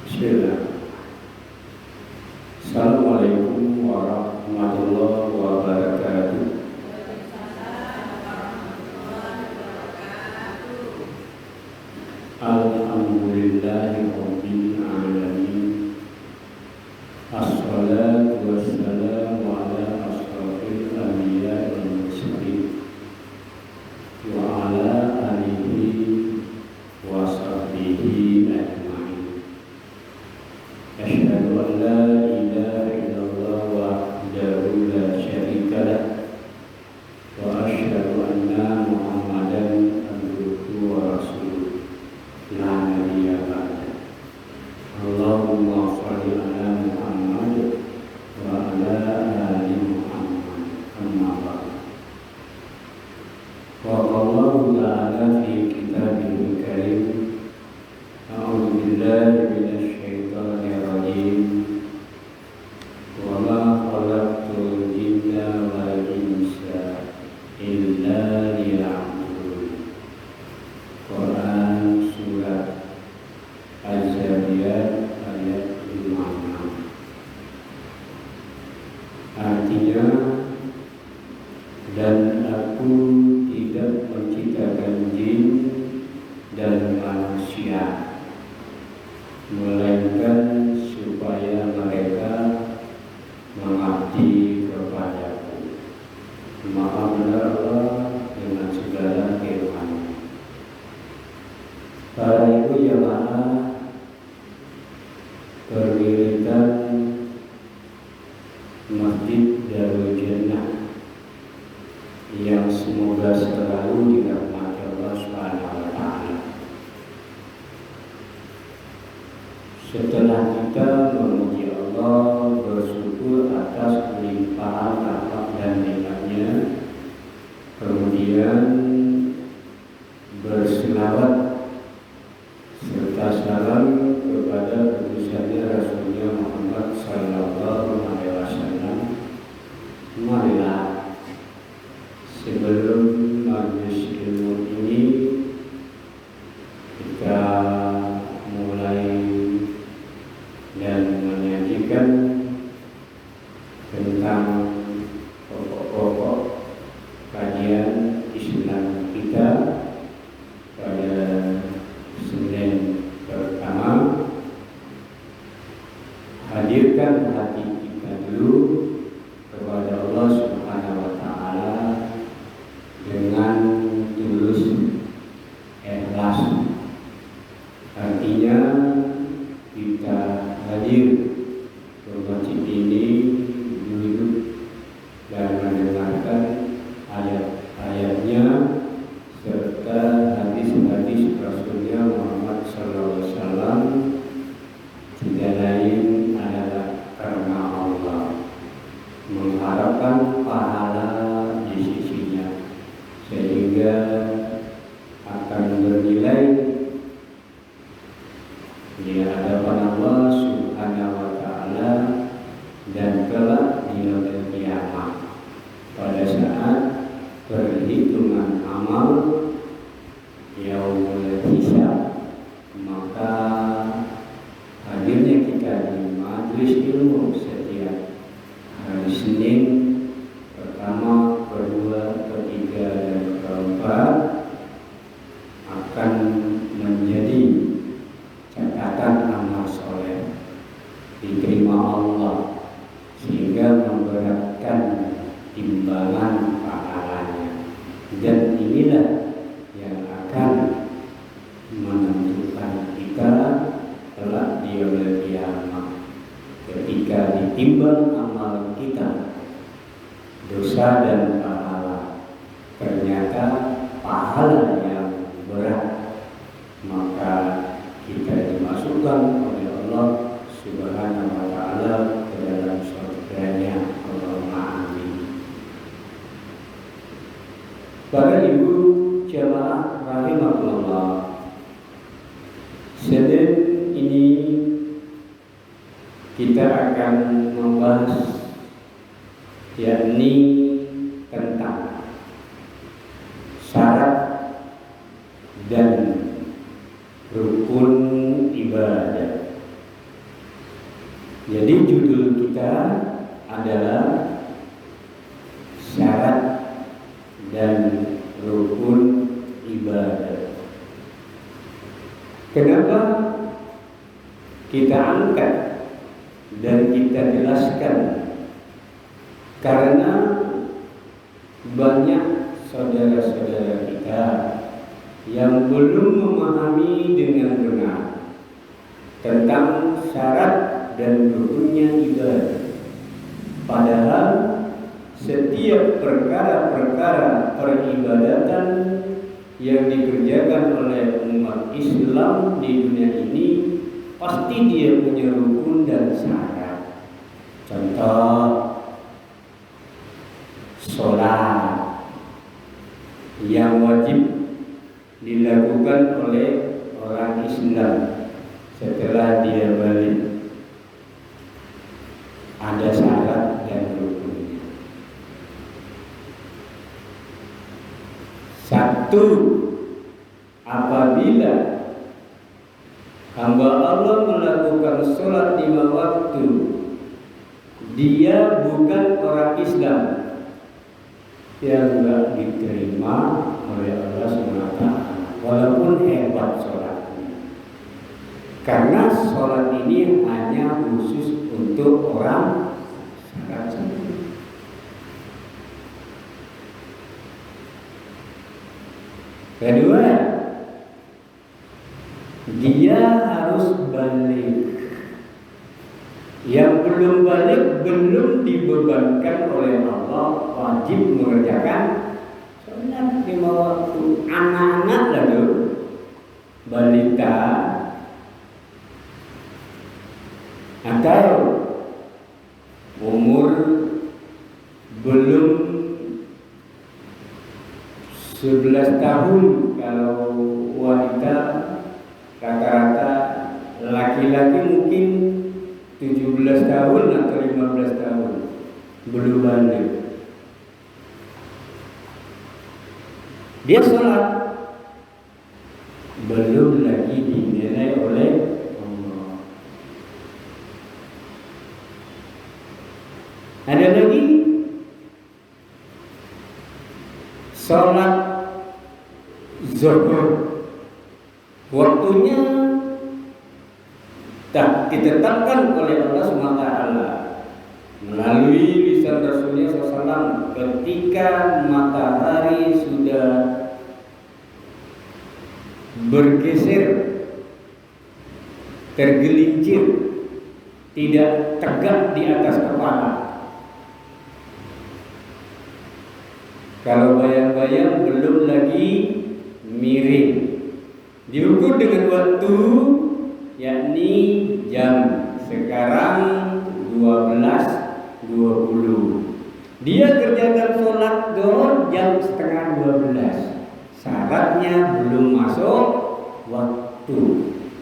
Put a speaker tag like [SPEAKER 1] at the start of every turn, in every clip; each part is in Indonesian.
[SPEAKER 1] Bismillah. Assalamualaikum warahmatullahi wabarakatuh. Alhamdulillahi rabbil alamin. Assalatu wassalamu ala asrofil anbiya wal mursalin wa ala alihi wa sahbihi ajma'in. Asyhadu an la ilaha illallah wahdahu la syarika lah wa asyhadu anna Muhammadan abduhu wa rasuluh la nabiyya ba'da. Allahumma shalli ala Muhammad wa ala ali Muhammad. Amma ba'd. Wa Allahu ta'ala fi kitabihil karim. A'udzu billahi minasy syaithanir rajim. Wa ma khalaqtul jinna wal insa illa liya'budun. Quran surat Az-Zariyat ayat 56. Artinya, dan aku tidak menciptakan jin dan manusia melainkan supaya mereka mengabdi kepadaku. Maha benar Allah dengan segala firman. Para ibu jamaah perwiritan Masjid Darul Jannah yang semoga selalu dirahmati Allah Subhanahu wa taala. Setelah kita memuji Allah, bersyukur atas limpahan rahmat dan nikmatnya, kemudian berselawat serta salam kepada utusannya Rasulnya Muhammad sallallahu alaihi wasallam. Marilah sebelum majlis ilmu ini kita mulai dan menyajikan tentang pokok-pokok kajian Islam kita pada Senin pertama. Hadirkan hati kita dulu kepada Allah Subhanahu wa taala dengan tulus ikhlas. Artinya kita hadir ke masjid ini duduk dan mendengarkan ayat-ayatnya serta hadis-hadis Rasulnya Muhammad sallallahu alaihi wasallam. Tidak lain adalah karena Allah, mengharapkan pahala di sisinya, sehingga akan bernilai di hadapan Allah Subhanahu wa taala dan kelak di yaumul kiamat pada saat perhitungan amal yaumul hisab. Maka hadirnya kita di majelis ilmu setiap hari Senin pertama, kedua, ketiga, dan keempat akan menjadi catatan amal soleh diterima Allah, sehingga memberatkan timbangan pahalanya. Dan inilah yang akan menentukan kita kelak di yaumul kiamat, ketika ditimbang amal kita, dosa dan pahala, ternyata pahala yang berat, maka kita dimasukkan oleh Allah Subhanahu wa taala ke dalam surganya. Allahumma amin. Bapak Ibu jamaah rahimakumullah, Senin ini kita akan membahas yakni tentang syarat dan rukun ibadah Jadi judul kita adalah syarat dan rukun ibadah. Kenapa kita angkat dan kita jelaskan? Karena banyak saudara-saudara kita yang belum memahami dengan benar tentang syarat dan rukunnya ibadah. Padahal setiap perkara-perkara peribadatan yang dikerjakan oleh umat Islam di dunia ini pasti dia punya rukun dan syarat. Contoh, sholat yang wajib dilakukan oleh orang Islam setelah dia balik, ada syarat dan rukunnya. Satu, apabila hamba Allah melakukan sholat 5 waktu, dia bukan orang Islam, yang enggak diterima oleh Allah SWT, walaupun hebat sholatnya. Karena sholat ini hanya khusus untuk orang syarat satu. Kedua, dia harus balik. Yang belum balik, belum dibebankan oleh Allah wajib mengerjakan sholat 5 waktu. Anak-anak lalu, balita atau umur belum 11 tahun kalau wanita, rata-rata laki-laki mungkin 17 tahun atau 15 tahun belum balik. Dia sholat belum lagi dinilai oleh Allah. Ada lagi sholat zuhur, waktunya tak ditetapkan oleh Allah SWT melalui lisan Rasulnya SAW ketika matahari sudah bergeser, tergelincir, tidak tegak di atas kepala. Kalau bayang-bayang belum lagi miring, diukur dengan waktu, yakni jam sekarang 12.20. Dia kerjakan sholat zuhur jam setengah 12. Syaratnya belum masuk waktu.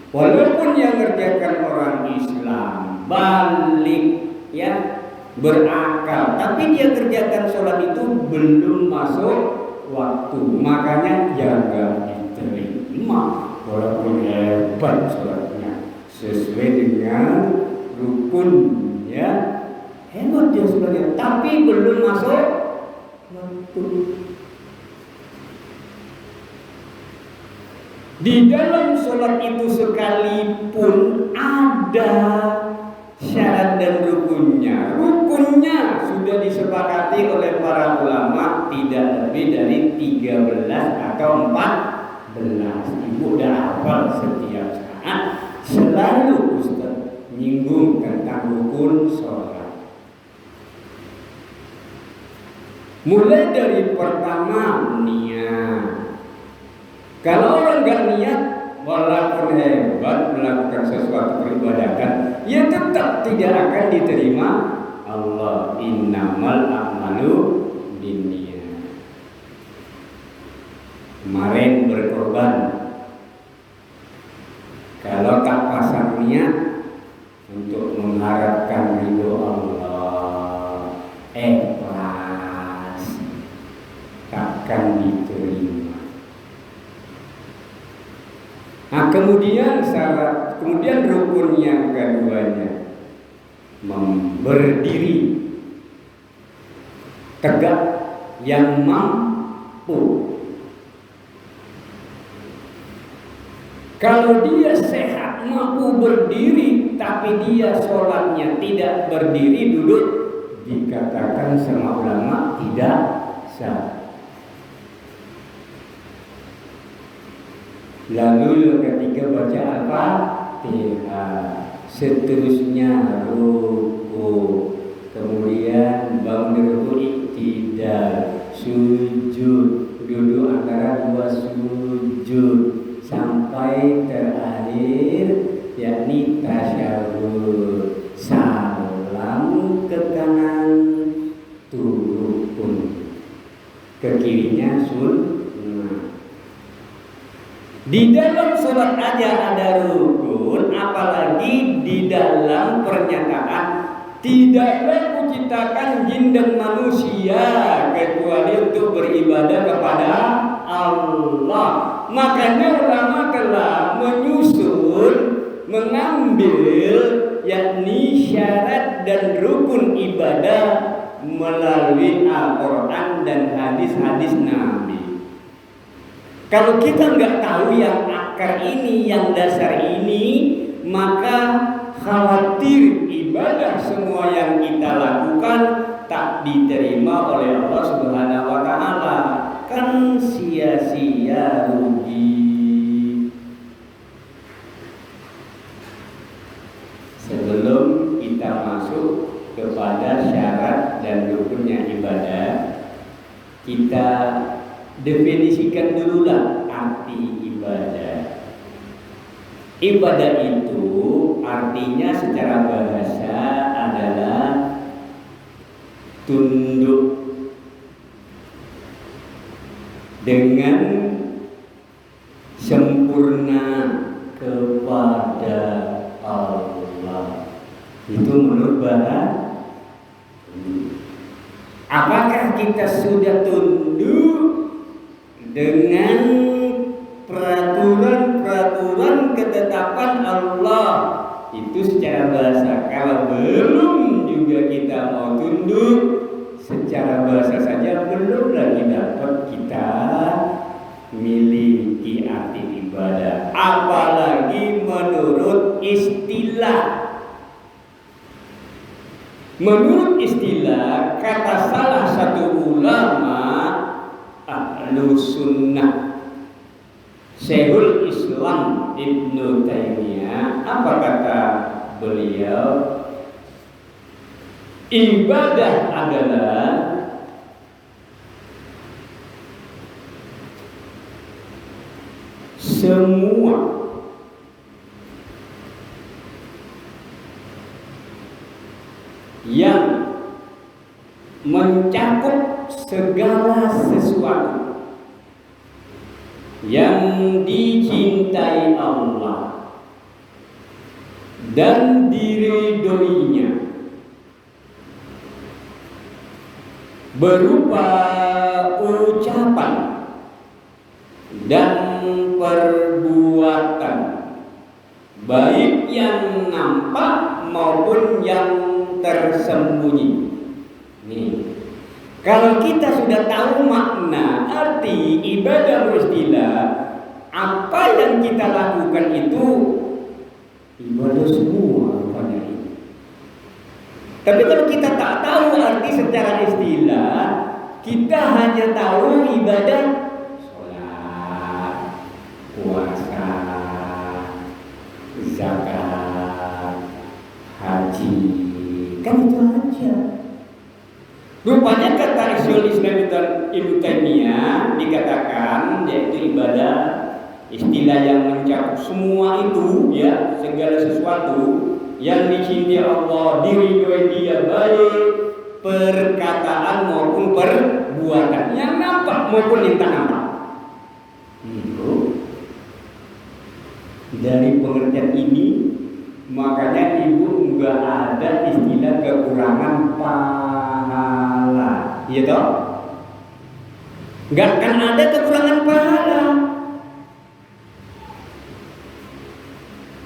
[SPEAKER 1] Walaupun yang kerjakan orang Islam balik, ya, berakal, tapi dia kerjakan sholat itu belum masuk waktu, makanya jangan diterima walaupun hebat sholatnya sesuai dengan rukunnya, hebat dia sholatnya, tapi belum masuk waktu. Di dalam sholat itu sekalipun ada syarat dan rukunnya. Rukunnya sudah disepakati oleh para ulama tidak lebih dari 13 atau 14. Ibu udah hafal setiap saat selalu Ustaz nyinggung tentang rukun sholat. Mulai dari pertama, niat. Kalau orang gak niat, walaupun hebat melakukan sesuatu peribadatan, ya tetap tidak akan diterima Allah. Innamal a'malu binniyat. Kemarin berkorban, kalau tak pasang niat untuk mengharapkan ridho Allah, ikhlas, takkan diterima. Nah, kemudian rukun yang keduanya, berdiri tegak, yang mampu. Kalau dia sehat mampu berdiri tapi dia sholatnya tidak berdiri, duduk, dikatakan sama ulama tidak sah. Lalu yang ketiga baca Al-Fatihah, seterusnya ruku, kemudian bangun dari ruku iktidal, sujud, duduk antara dua sujud sampai terakhir yakni tasyahud, salam ke kanan, turun ke kirinya sunnah. Di dalam sholat aja ada rukun, apalagi di dalam pernyataan tidaklah kuciptakan jin dan manusia kecuali untuk beribadah kepada Allah. Makanya ulama telah menyusun, mengambil yakni syarat dan rukun ibadah melalui Al-Quran dan hadis-hadis Nabi. Kalau kita nggak tahu yang akar ini, yang dasar ini, maka khawatir ibadah semua yang kita lakukan tak diterima oleh Allah Subhanahu wa Ta'ala. Kan sia-sia, rugi. Sebelum kita masuk kepada syarat dan rukunnya ibadah, kita definisikan dululah arti ibadah. Ibadah itu artinya secara bahasa adalah tunduk dengan sempurna kepada Allah. Itu menurut bahasa. Apakah kita sudah tunduk dengan peraturan-peraturan ketetapan Allah? Itu secara bahasa. Kalau belum juga kita mau tunduk, secara bahasa saja belum lagi dapat kita miliki arti ibadah. Apalagi menurut istilah. Menurut istilah, kata salah satu ulama Ahlus Sunnah, Syekhul Islam Ibnu Taimiyah, apa kata beliau? Ibadah adalah semua yang mencakup segala sesuatu yang dicintai Allah dan diridhoinya berupa ucapan dan perbuatan, baik yang nampak maupun yang tersembunyi. Nih, kalau kita sudah tahu makna arti ibadah istilah, apa yang kita lakukan itu ibadah semua rupanya ini. Tapi kalau kita tak tahu arti secara istilah, kita hanya tahu ibadah sholat, puasa, zakat, haji, kan itu aja. Rupanya kata Syekhul Islam Ibnu Taimiyah dikatakan yaitu ibadah istilah yang mencakup semua itu, ya, segala sesuatu yang dicintai Allah, diridhoi Dia, baik perkataan maupun perbuatan, yang nampak maupun yang tak nampak. Dari pengertian ini, makanya ibu nggak ada istilah kekurangan pahala, iya toh? Nggak akan ada kekurangan pahala.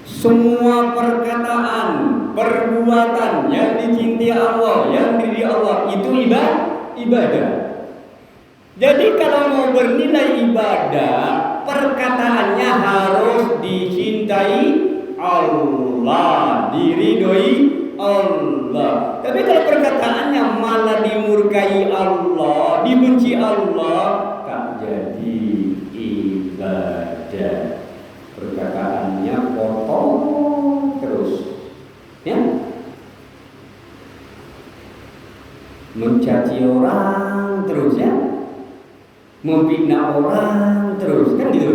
[SPEAKER 1] Semua perkataan, perbuatan yang dicintai Allah, yang diri Allah itu ibadah. Jadi kalau mau bernilai ibadah, perkataannya harus dicintai Allah, diridhoi Allah. Tapi kalau perkataannya malah dimurkai Allah, dibenci Allah, tak jadi ibadah. Perkataannya kotor terus, ya, mencaci orang terus, ya, memfitnah orang terus, kan gitu,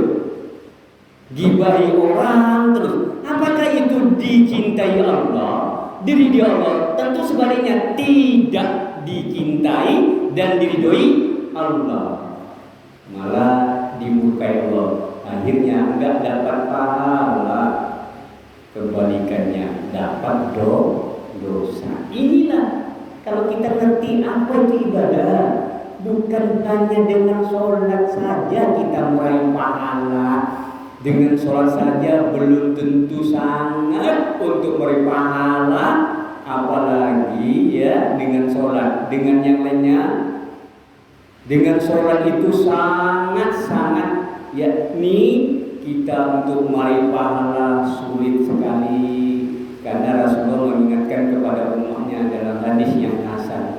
[SPEAKER 1] gibahi orang terus. Apakah itu dicintai Allah, diri dia Allah? Tentu sebaliknya tidak dicintai dan diridhoi Allah, malah dimurkai Allah. Akhirnya enggak dapat pahala, kebalikannya dapat dosa. Inilah kalau kita ngerti apa itu ibadah, bukan hanya dengan sholat saja kita meraih pahala. Dengan sholat saja belum tentu sangat untuk meraih pahala, apalagi ya dengan sholat. Dengan yang lainnya, dengan sholat itu sangat-sangat, yakni kita untuk meraih pahala sulit sekali, karena Rasulullah mengingatkan kepada umatnya dalam hadis yang hasan,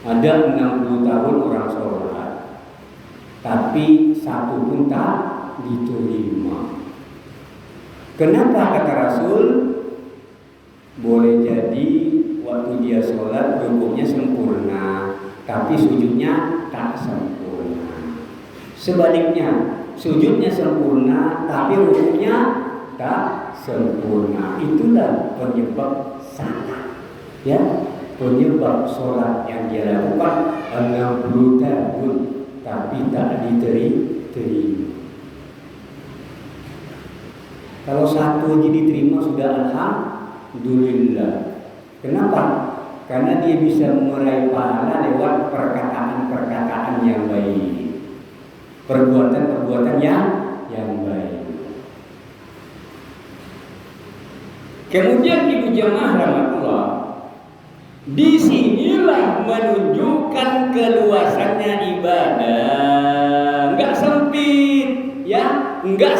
[SPEAKER 1] ada 60 tahun orang sholat tapi satu pun tak diterima. Kenapa kata Rasul? Boleh jadi waktu dia sholat rukuknya sempurna, tapi sujudnya tak sempurna. Sebaliknya, sujudnya sempurna tapi rukuknya tak sempurna. Itulah penyebab salah, ya, penyebab sholat yang dia lakukan 60 tahun tapi tak diterima. Kalau satu aja diterima sudah alhamdulillah. Kenapa? Karena dia bisa meraih pahala lewat perkataan-perkataan yang baik, perbuatan-perbuatan yang baik. Kemudian ibu jamaah rahmatullah, disinilah menunjukkan keluasannya ibadah, enggak sempit, ya, enggak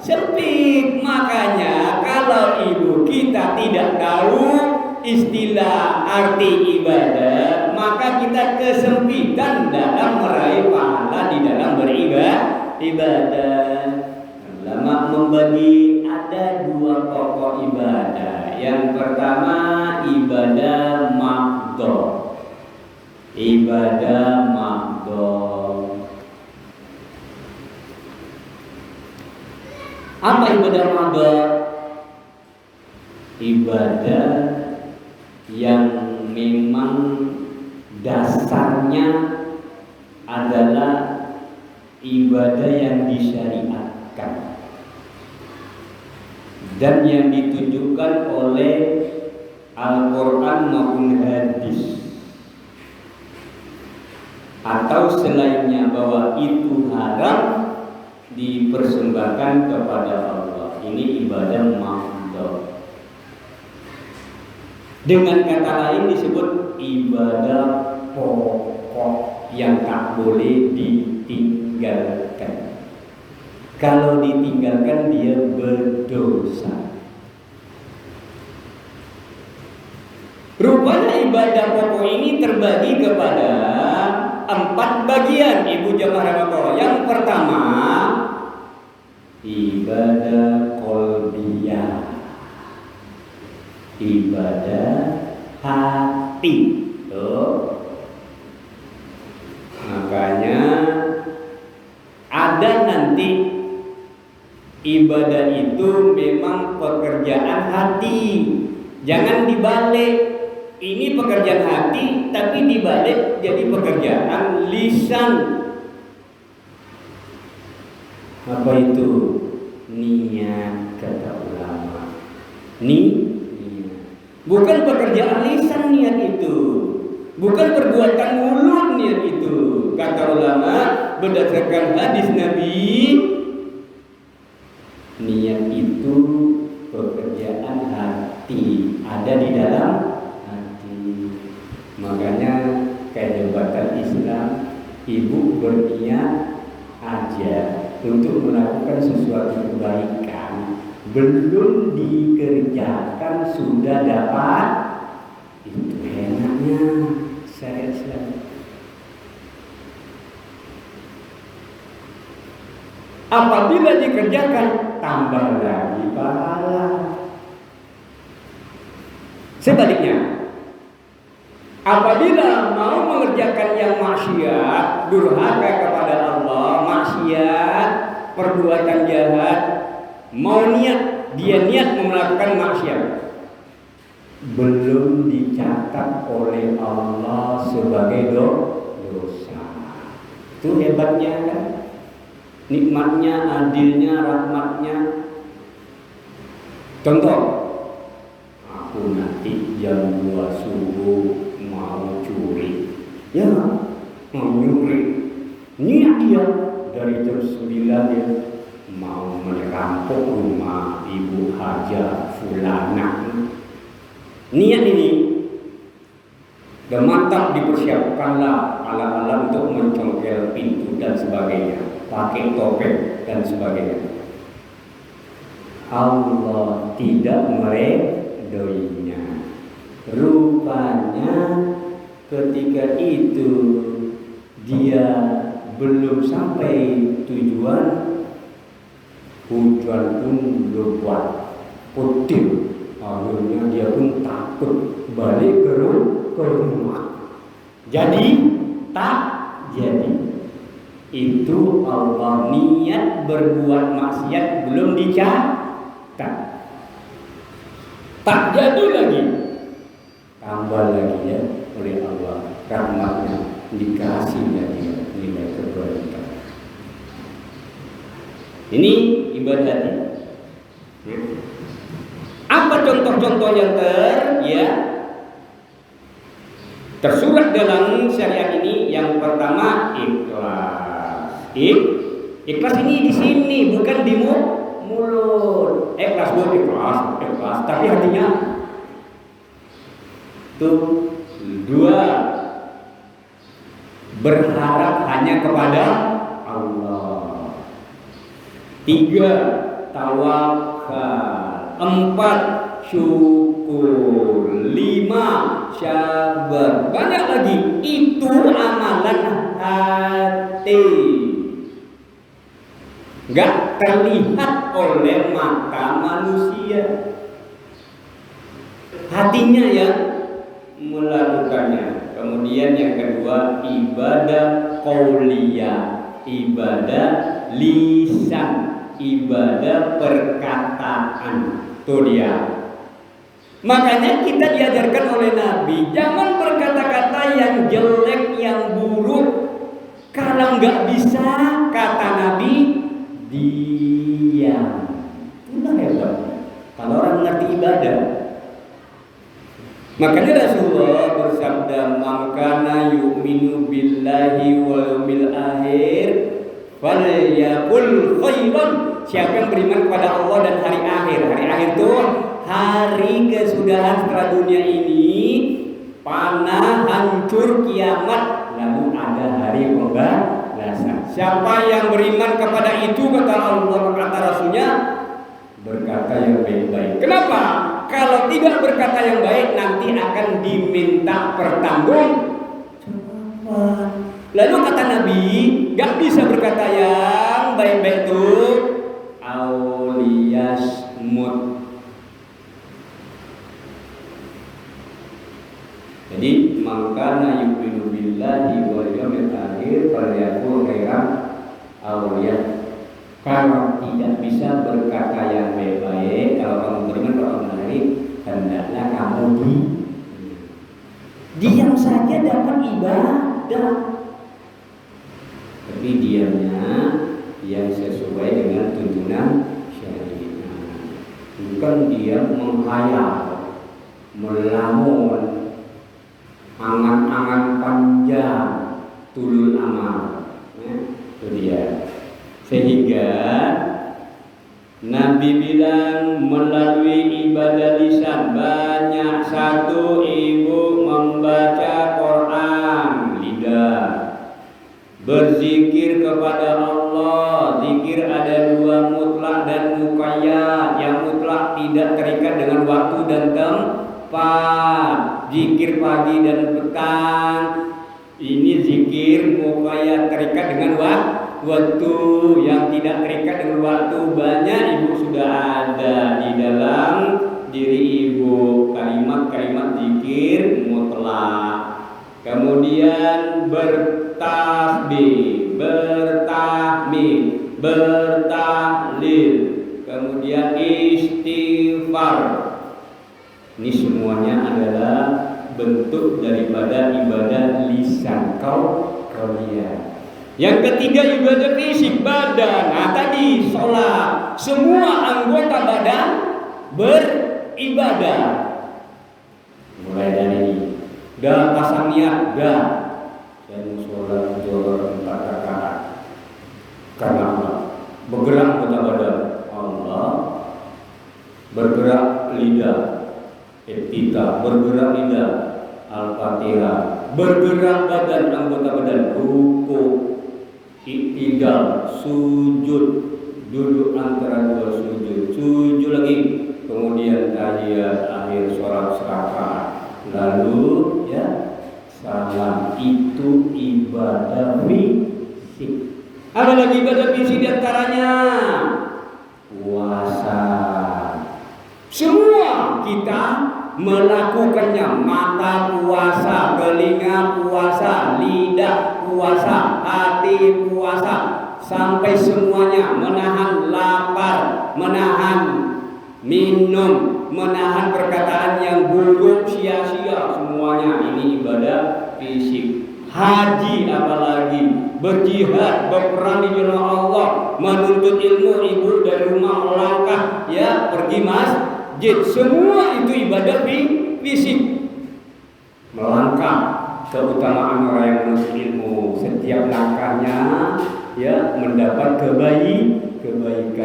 [SPEAKER 1] sempit. Makanya kalau ibu kita tidak tahu istilah arti ibadah, maka kita kesempitan dalam meraih pahala di dalam beribadah. Ulama membagi ada 2 pokok ibadah. Yang pertama ibadah maqdhah. Ibadah maqdhah. Apa ibadah maqdhah? Ibadah yang memang dasarnya adalah ibadah yang disyariatkan dan yang ditunjukkan oleh Al-Quran maupun hadis atau selainnya, bahwa itu haram dipersembahkan kepada Allah. Ini ibadah maqdhah. Dengan kata lain disebut ibadah pokok yang tak boleh ditinggalkan. Kalau ditinggalkan dia berdosa. Rupanya ibadah pokok ini terbagi kepada 4 bagian, ibu jamaah rahmatullah. Yang pertama ibadah qalbiyah, ibadah hati. Tuh. Makanya ada nanti ibadah itu memang pekerjaan hati. Jangan dibalik. Ini pekerjaan hati tapi dibalik jadi pekerjaan lisan. Apa itu? Niat, kata ulama. Niat. Bukan pekerjaan lisan niat itu. Bukan perbuatan mulut niat itu. Kata ulama berdasarkan hadis Nabi, niat itu pekerjaan hati. hati, ada di dalam hati. Makanya kehebatan Islam, ibu berniat aja untuk melakukan sesuatu kebaikan, belum dikerjakan sudah dapat, itu enaknya syariat Islam. Apabila dikerjakan, tambah lagi pahala. Sebaliknya, apabila mau mengerjakan yang maksiat, durhaka kepada Allah, maksiat, perbuatan jahat, mau dia niat melakukan maksiat, belum dicatat oleh Allah sebagai dosa. Itu hebatnya kan? Nikmatnya, adilnya, rahmatnya. Contoh, aku nanti jam 2 subuh mau curi, ya mau nyuri, niat dia dari jam 9 dia mau merampok rumah ibu Haja Fulana. Niat ini udah mantap, dipersiapkanlah ala-ala untuk mencongkel pintu dan sebagainya, pakai topeng dan sebagainya. Allah tidak meredoinya. Rupanya ketika itu dia belum sampai tujuan, hujan pun lebat, petir. Akhirnya dia pun takut balik ke rumah. Jadi tak jadi. Itu Allah niat berbuat maksiat belum dicatat, tak jadi lagi. Tambah lagi ya oleh Allah rahmatnya, dikasih lagi nilai kebaikan. Ini ibadah hati. Apa contoh-contoh yang tersurat dalam syariat ini? Yang pertama, ikhlas. Ikhlas ini di sini, bukan di mulut. Ikhlas ikhlas, tapi hatinya tuh. 2, berharap hanya kepada Allah. 3, tawakal. 4, syukur. 5, sabar. Banyak lagi. Itu amalan hati, gak terlihat oleh mata manusia. Hatinya yang melakukannya. Kemudian yang kedua, ibadah qauliyah, ibadah lisan, ibadah perkataan. Itu dia. Makanya kita diajarkan oleh Nabi, jangan berkata-kata yang jelek, yang buruk. Kalau nggak bisa, kata Nabi, diam. Itulah hebat. Kalau orang ngerti ibadah. Makanya Rasulullah bersabda, "Man kana yu'minu billahi wal yawmil akhir falyaqul khairan." Siapa yang beriman kepada Allah dan hari akhir. Hari akhir itu hari kesudahan setelah dunia ini, panah, hancur, kiamat, lalu ada hari pembalasan. Siapa yang beriman kepada itu, kata Allah, kata Rasulnya, berkata yang baik-baik. Kenapa? Kalau tidak berkata yang baik, nanti akan diminta pertanggungjawaban. Lalu kata Nabi, gak bisa berkata yang baik-baik itu auliyasmut. Jadi maka yu'minu billahi wal yawmil akhir falyaqul khairan aw liyasmut. Kalau tidak bisa berkata yang baik-baik, kalau kamu beriman kepada Allah, hendaklah kamu diam saja dapat ibadah. Tapi diamnya yang sesuai dengan tuntunan syariat. Bukan dia menghayal, melamun, angan-angan panjang, tulul amal. Itu dia. Sehingga Nabi bilang melalui ibadah lisan, Berzikir kepada Allah. Zikir ada dua, mutlak dan muqayyad. Yang mutlak tidak terikat dengan waktu dan tempat. Zikir pagi dan petang. Ini zikir muqayyad terikat dengan waktu. Yang tidak terikat dengan waktu, banyak ibu sudah ada di dalam diri ibu kalimat-kalimat zikir mutlak. Kemudian bertasbih, bertahmid, bertahlil, kemudian istighfar. Ini semuanya adalah bentuk daripada ibadah lisan kalian. Yang ketiga ibadah fisik badan. Nah tadi sholat, semua anggota badan beribadah. Mulai dari dah pasang niat, dah saya mau sholat zuhur 4 rakaat. Karena apa? Bergerak anggota badan Allah, bergerak lidah Iftitah, bergerak lidah Al-Fatihah, bergerak badan anggota badan ruku, i'tidal, sujud, duduk antara dua sujud, sujud lagi, kemudian tahiyat akhir sholat rakaat, lalu ya salam. Itu ibadah fisik. Ada lagi ibadah fisik diantaranya puasa. Semua kita melakukannya. Mata puasa, telinga puasa, lidah puasa, hati puasa, sampai semuanya menahan lapar, menahan minum, menahan perkataan yang buruk, sia-sia, semuanya ini ibadah fisik. Haji apalagi, berjihad, berperang di jalan Allah, menuntut ilmu, ibu dari rumah melangkah ya pergi masjid, semua itu ibadah fisik. Melangkah, keutamaan orang yang menuntut ilmu, setiap langkahnya ya mendapat kebaikan.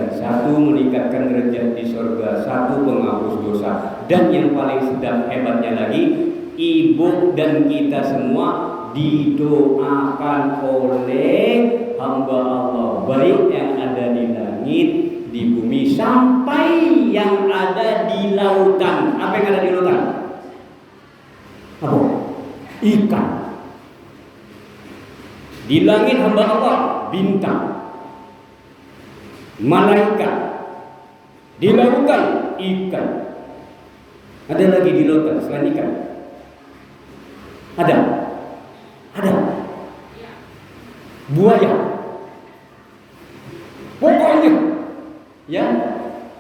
[SPEAKER 1] Satu, meningkatkan derajat di surga, satu, penghapus dosa. Dan yang paling sedap hebatnya lagi, ibu dan kita semua didoakan oleh hamba Allah, baik yang ada di langit, di bumi, sampai yang ada di lautan. Apa yang ada di lautan? Apa? Ikan. Di langit hamba Allah, bintang, malaikat. Di lautan, ikan. Ada lagi di lautan selain ikan? Ada buaya. Pokoknya ya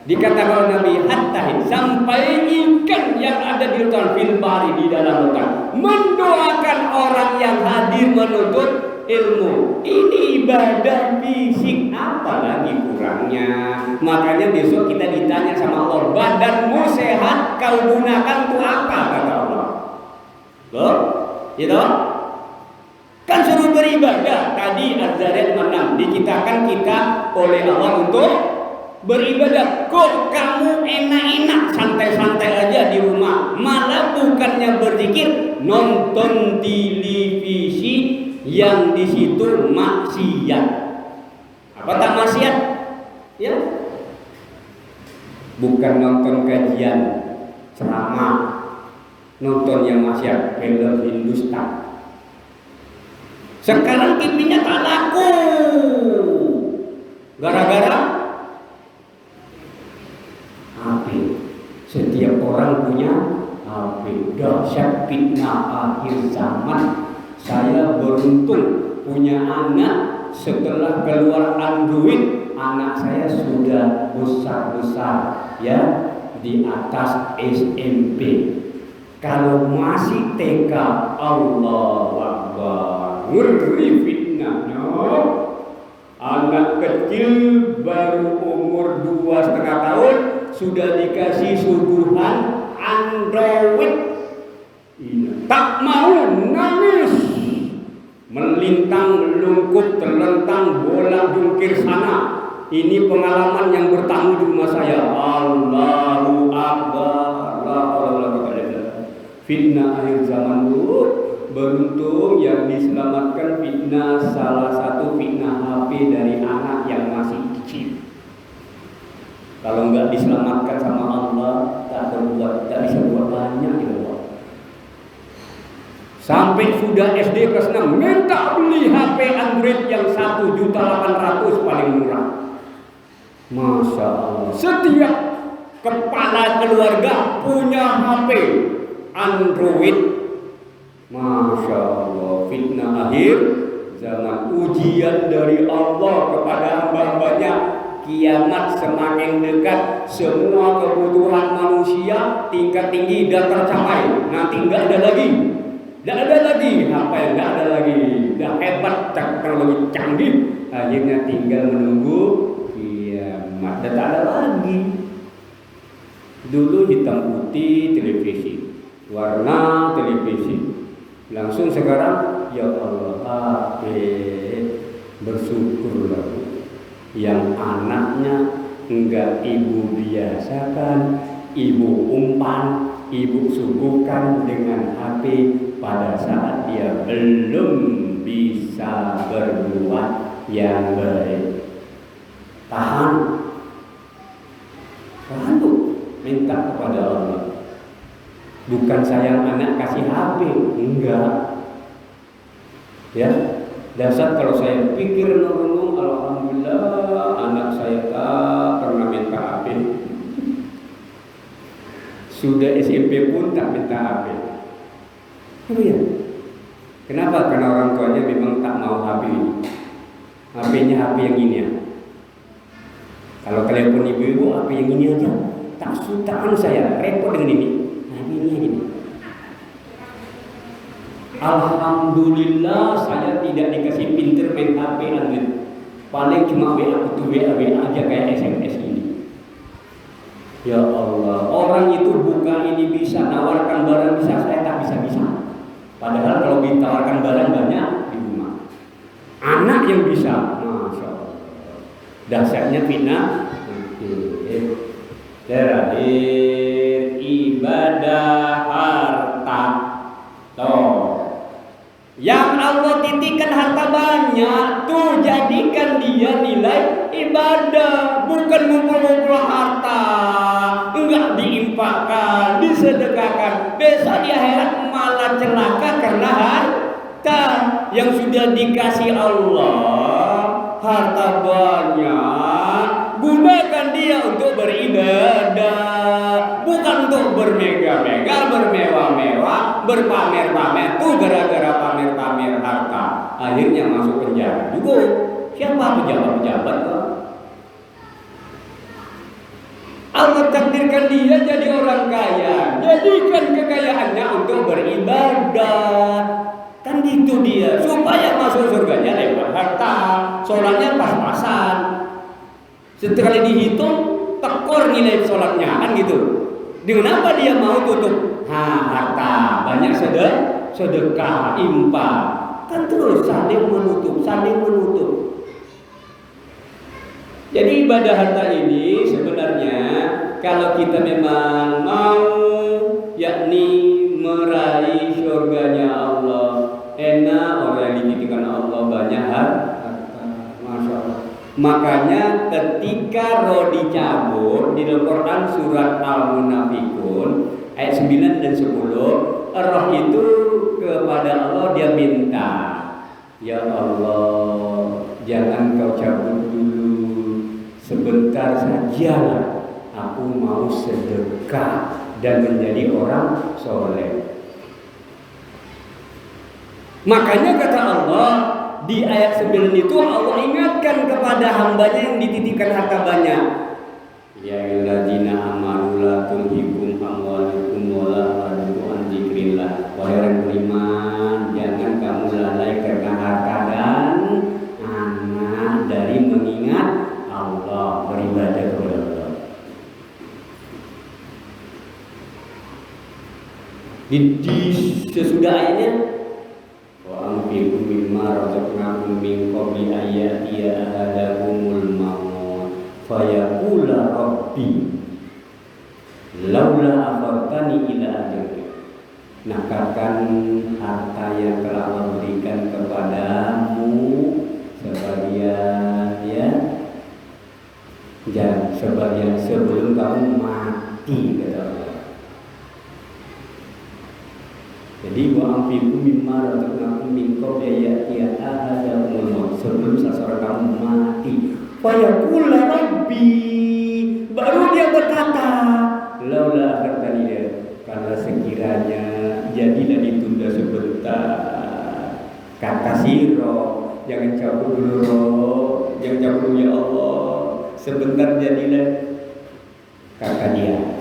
[SPEAKER 1] dikatakan Nabi hatta sampai ikan yang ada di lautan, fil bahri, di dalam lautan, mendoakan orang yang hadir menuntut ilmu. Ini ibadah fisik, apalagi kurangnya. Makanya besok kita ditanya sama Allah, badanmu sehat kau gunakan untuk apa, kata Allah. Loh, gitu? Kan suruh beribadah. Tadi Az-Zariyat 6 diciptakan kita oleh Allah untuk beribadah. Kok kamu enak-enak santai-santai aja di rumah, malah bukannya berzikir, nonton televisi yang di situ maksiat. Apa tak maksiat? Ya. Bukan nonton kajian ceramah, nonton yang maksiat, film Hindustan. Sekarang TV-nya tak laku. Gara-gara HP. Setiap orang punya HP. Dahsyat fitnah akhir zaman. Saya beruntung punya anak. Setelah keluar Android, anak saya sudah besar-besar, ya, di atas SMP. Kalau masih TK, Allahu Akbar, ngeri fitnahnya. Anak kecil baru umur 2,5 tahun sudah dikasih suguhan Android. Tak mau, nangis, melintang, melungkup, terlentang, bola jungkir sana. Ini pengalaman yang bertamu di rumah saya. Allahu Akbar. Fitnah akhir zaman dulu. beruntung yang diselamatkan fitnah, salah satu fitnah HP dari anak yang masih kecil. Kalau nggak diselamatkan sama Allah, tak bisa buat banyak gitu loh. Sampai sudah SD kelas 6 minta beli HP Android yang 1.800.000 paling murah. Masya Allah, setiap kepala keluarga punya HP Android. Masya Allah, fitnah akhir zaman, ujian dari Allah kepada hamba-hambanya. Kiamat semakin dekat, semua kebutuhan manusia tingkat tinggi dan tercapai. Nanti nggak ada lagi apa yang nggak ada lagi. Udah hebat teknologi canggih, akhirnya tinggal menunggu kiamat. Dan tak ada lagi. Dulu hitam putih televisi, warna televisi. Langsung sekarang ya Allah, HP. Bersyukurlah yang anaknya enggak ibu biasakan, ibu umpan, ibu suguhkan dengan HP pada saat dia belum bisa berbuat yang baik. Tahan tuh, minta kepada Allah. Bukan sayang anak kasih HP, enggak. Ya, dasar kalau saya pikir renung, alhamdulillah anak saya tak pernah minta HP. Sudah SMP pun tak minta HP. Oh ya. Kenapa? Karena orang tuanya memang tak mau HP ini. HP-nya HP yang ini ya. Kalau kalian pun ibu-ibu, HP yang ini aja. Tak suka saya repot dengan ini. Ini. Alhamdulillah saya tidak dikasih pinter main HP Android. Paling cuma WA aja kayak SMS ini. Ya Allah, orang itu buka ini bisa, nawarkan barang bisa, saya tak bisa. Padahal kalau ditawarkan barang banyak di rumah. Anak yang bisa, Masya Allah. Dahsyatnya fitnah. Terakhir ibadah harta. Yang Allah titipkan harta banyak, tuh jadikan dia nilai ibadah, bukan ngumpul-ngumpul harta, enggak diinfakkan, disedekahkan. Besok di akhirat malah celaka karena harta yang sudah dikasih Allah. Harta banyak, gunakan dia untuk beribadah, bukan untuk bermegah-megah, bermewah-mewah, berpamer-pamer. Tuh gara-gara pamer-pamer harta, akhirnya masuk penjara juga. Siapa pejabat-pejabat kok? Allah takdirkan dia jadi orang kaya, jadikan kekayaannya untuk beribadah. Kan gitu dia, supaya masuk surganya lewat harta. Sholatnya pas-pasan, setelah dihitung tekor nilai sholatnya, kan gitu. Dengan apa dia mau tutup? Harta banyak, sedekah, infak, kan terus saling menutup. Jadi ibadah harta ini sebenarnya kalau kita memang mau, yakni meraih surganya Allah, enak orang yang dititipkan Allah banyak harta. Masya Allah. Makanya ketika roh dicabut di dalam Quran surat Al-Munafikun ayat 9 dan 10, roh itu kepada Allah dia minta, ya Allah, jangan kau cabut dulu, sebentar saja aku mau sedekah dan menjadi orang soleh. Makanya kata Allah di ayat 9 itu, Allah ingatkan kepada hambanya yang dititipkan harta banyak. Ya ayyuhalladzina amanu la tulhikum amwalukum wala auladukum an dzikrillah. Wahai orang beriman, jangan kamu lalai karena harta dan anak dari mengingat Allah, beribadah kepada Allah. Di sesudah ayatnya, anfiqu mimma razaqnakum min qabli ayyatiya ahadakumul maut fayaqula rabbi laula akhartani ila ajalin Nafkahkan harta yang telah Allah berikan kepadamu sebagian, ya, dan sebagian sebelum kamu mati, kata Allah. Jadi wa amfiku mimma razaqnakum min qabli ya'tiya ahadakumul maut, sebelum seseorang kamu mati. Fa yaqul rabbi, baru dia berkata, laula akhartani, karena sekiranya jadilah ditunda sebentar. Kata siro, jangan cabut dulu, jangan cabut ya Allah, sebentar jadilah. Kata dia,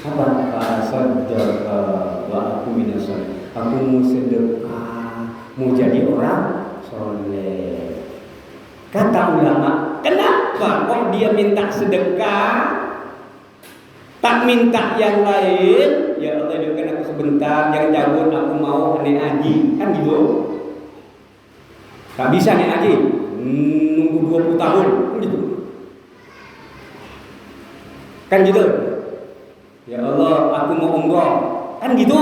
[SPEAKER 1] apa? Fasaddaqa wa aku minasoleh. Aku mau sedekah, mau jadi orang soleh. Kata ulama, kenapa kok dia minta sedekah, tak minta yang lain? Ya Allah, hidupkan aku sebentar, jangan cabut, aku mau naik haji, kan gitu? Tak bisa naik haji, nunggu 20 tahun, kan gitu? Kan gitu? Ya Allah, aku mau umroh, kan gitu?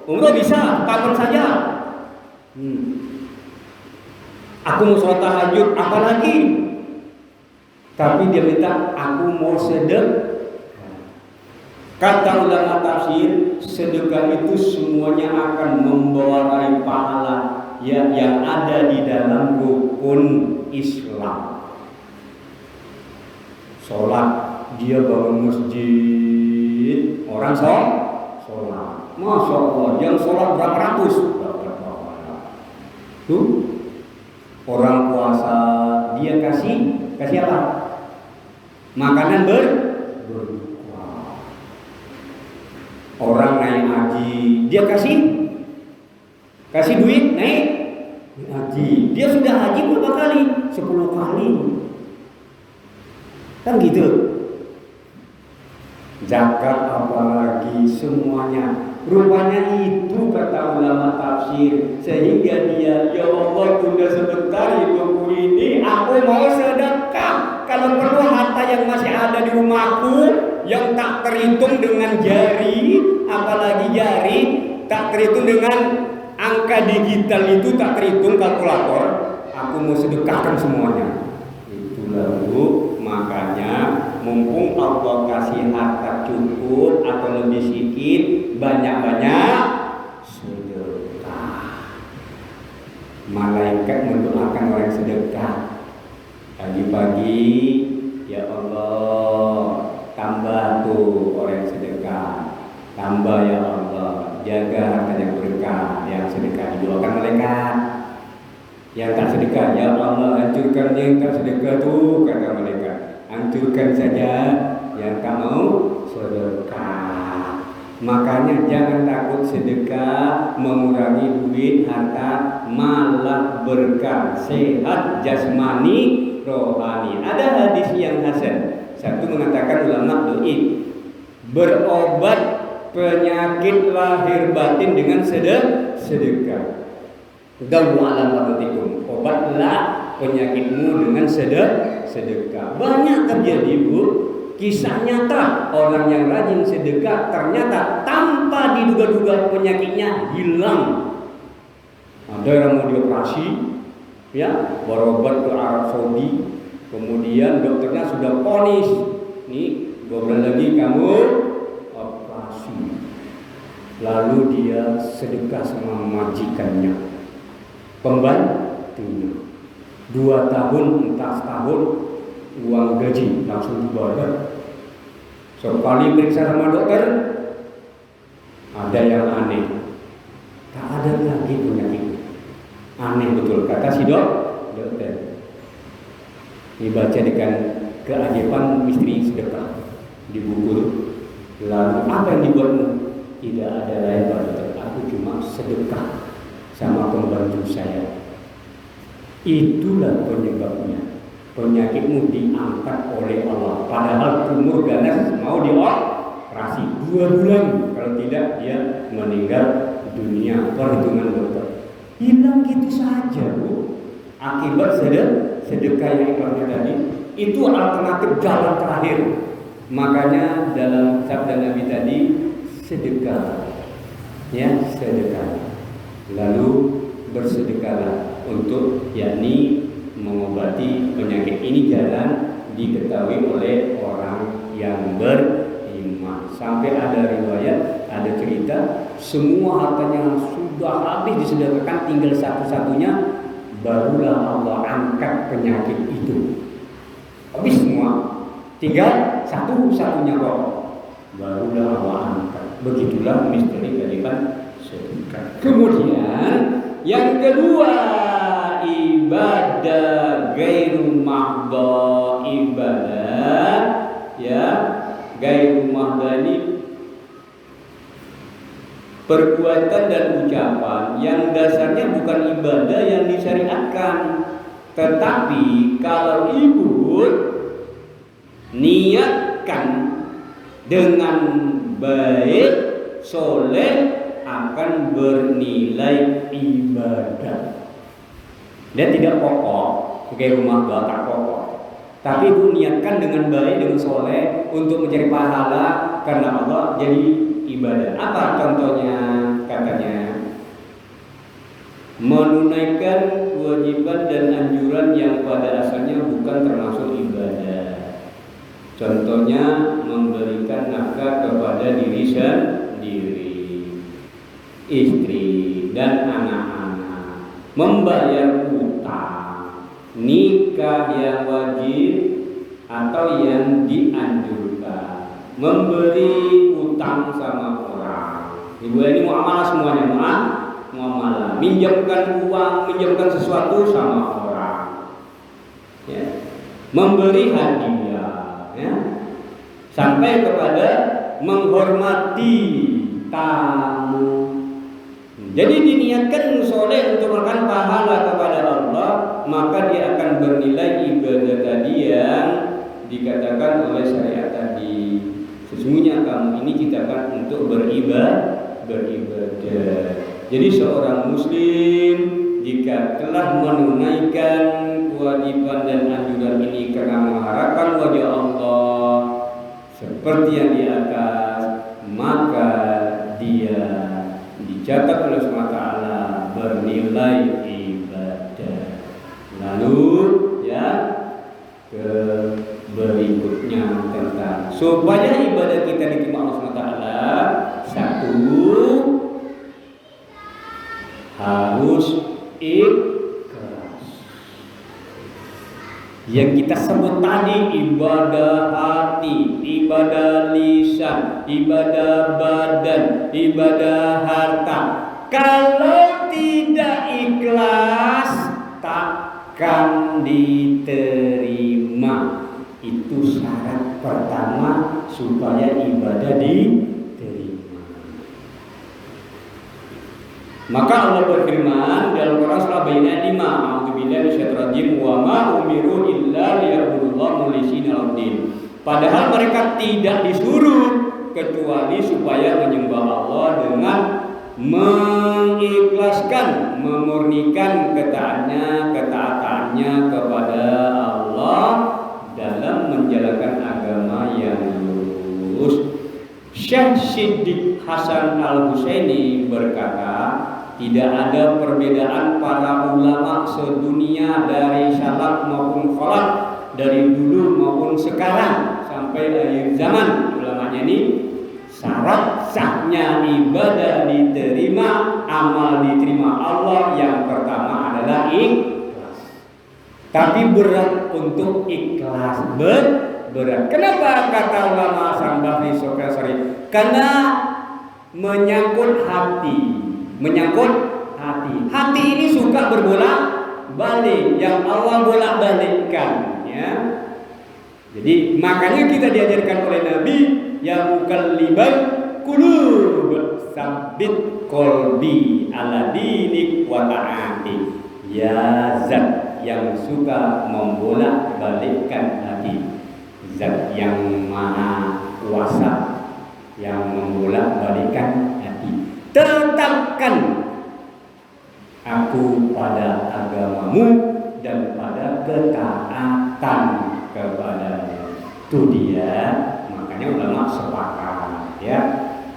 [SPEAKER 1] Umroh bisa, kapan saja. Aku mau sholat tahajud, apalagi? Tapi dia minta, aku mau sedekah. Kata ulama tafsir, sedekah itu semuanya akan membawa raih pahala yang ada di dalam rukun Islam. Sholat, dia bangun masjid, orang sholat. Masya Allah, yang sholat berapa ratus? Tuh, orang puasa, dia kasih apa? Makanan berbuka. Orang naik haji, dia kasih duit naik haji. Dia sudah haji berapa kali? 10 kali. Kan gitu. Zakat apalagi, semuanya. Rupanya itu kata ulama tafsir, sehingga dia, ya Allah, tunda sebentar hidupku ini, aku mau sedekah. Kalau perlu harta yang masih ada di rumahku, yang tak terhitung dengan jari, apalagi jari, tak terhitung dengan angka digital itu, tak terhitung kalkulator, aku mau sedekahkan semuanya. Itulah Bu, makanya mumpung Allah kasih harta cukup atau lebih sedikit, banyak-banyak sedekah. Malaikat mendoakan orang sedekah. Pagi-pagi, ya Allah, tambah tuh orang sedekah, tambah ya Allah, jaga harta yang berkah, yang sedekah didoakan malaikat. Yang tak sedekah, ya Allah, hancurkan yang tak sedekah tuh, kata malaikat. Hancurkan saja yang tak mau sedekah. Makanya jangan takut sedekah, mengurangi duit, harta, malah berkah, sehat jasmani, rohani. Ada hadis yang hasan. Satu mengatakan ulama doi, berobat penyakit lahir batin dengan sedekah. Dawu ala maratikum, obatlah penyakitmu dengan sedekah. Banyak terjadi Bu, kisah nyata orang yang rajin sedekah ternyata tanpa diduga-duga penyakitnya hilang. Ada yang mau dioperasi, ya, berobat ke Arab Saudi, kemudian dokternya sudah vonis, nih 2 bulan lagi kamu operasi. Lalu dia sedekah sama majikannya, pembantunya. 2 tahun entah setahun uang gaji langsung dibayar. Sekali periksa sama dokter, ada yang aneh, tak ada lagi penyakit. Aneh betul kata si dokter. Dibaca dengan keajaiban misteri sedekah di buku. Lalu apa yang dibuatmu? Tidak ada lain Pak Dokter, aku cuma sedekah sama pembantu saya. Itulah penyebabnya. Penyakitmu diangkat oleh Allah. Padahal umur ganas mau dioperasi 2 bulan. Kalau tidak dia meninggal dunia. Perhitungan dokter. Hilang gitu saja Bu. Akibat sedekah yang ikhlasnya tadi. Itu alternatif jalan terakhir. Makanya dalam sabda Nabi tadi, sedekah ya sedekah. Lalu bersedekahlah untuk yakni mengobati penyakit ini jarang diketahui oleh orang yang beriman. Sampai ada riwayat, ada cerita, semua hartanya sudah habis disedekahkan, tinggal satu-satunya, barulah Allah angkat penyakit itu. Habis semua, tinggal satu-satunya kok, barulah Allah angkat. Begitulah misteri kalimat sedekah. Kemudian yang kedua, ibadah gairu mahdha, ibadah ya gairu mahdha ini perbuatan dan ucapan yang dasarnya bukan ibadah yang disyariatkan, tetapi kalau ibu niatkan dengan baik, soleh, akan bernilai ibadah. Dan tidak pokok, kayak rumah tak pokok. Tapi ibu niatkan dengan baik, dengan soleh, untuk mencari pahala karena Allah, jadi ibadah. Apa contohnya? Katanya menunaikan kewajiban dan anjuran yang pada asalnya bukan termasuk ibadah. Contohnya memberikan nafkah kepada diri sendiri, istri dan anak-anak, membayar utang, nikah yang wajib atau yang dianjurkan, memberi utang sama orang. Ibu ini muamalah semuanya, muamalah, minjamkan uang, minjamkan sesuatu sama orang, ya. Memberi hadiah, ya. Sampai kepada menghormati tamu. Jadi diniatkan soleh untuk memberikan pahala kepada Allah, maka dia akan bernilai ibadah tadi yang dikatakan oleh syariat tadi. Sesungguhnya kamu ini ciptakan untuk beribadah. Jadi seorang muslim jika telah menunaikan kewajiban dan anjuran ini karena mengharapkan wajah Allah seperti yang di atas, maka dia dicatat oleh SWT bernilai ibadah. Lalu ya ke berikutnya tentang supaya ibadah kita diterima Allah SWT, satu, harus ikhlas. Yang kita sebut tadi, ibadah hati, ibadah lisan, ibadah badan, ibadah harta. Kalau tidak ikhlas, takkan diterima. Itu syarat pertama supaya ibadah diterima. Maka Allah berfirman dalam Quran surah Bayyinah 5, a'udzubillahi minasyaitonir rajim, wa ma umiru illa liya'budullaha mukhlishina lahu-d-din. Padahal mereka tidak disuruh kecuali supaya menyembah Allah dengan mengikhlaskan, memurnikan ketaatannya kepada Allah dalam menjalankan agama yang lurus. Syekh Siddiq Hasan Al-Husaini berkata, tidak ada perbedaan para ulama sedunia dari salaf maupun khalaf, dari dulu maupun sekarang sampai akhir zaman. Ulamanya ini syarat sahnya ibadah diterima, amal diterima Allah yang pertama adalah ikhlas. Tapi berat untuk ikhlas, berat. Kenapa kata ulama Sambahri Sokasari? Karena menyangkut hati. Hati ini suka berbolak-balik, yang Allah bolak-balikkan, ya. Jadi makanya kita diajarkan oleh Nabi, ya mukallibal qulub, sabbit qalbi ala dinik wa ta'ati. Ya zat yang suka membolak-balikkan hati, zat yang maha kuasa yang membolak-balikkan hati, tetapkan aku pada agamamu dan pada ketaatan kepadanya. Itu dia, makanya ulama sepakat, ya.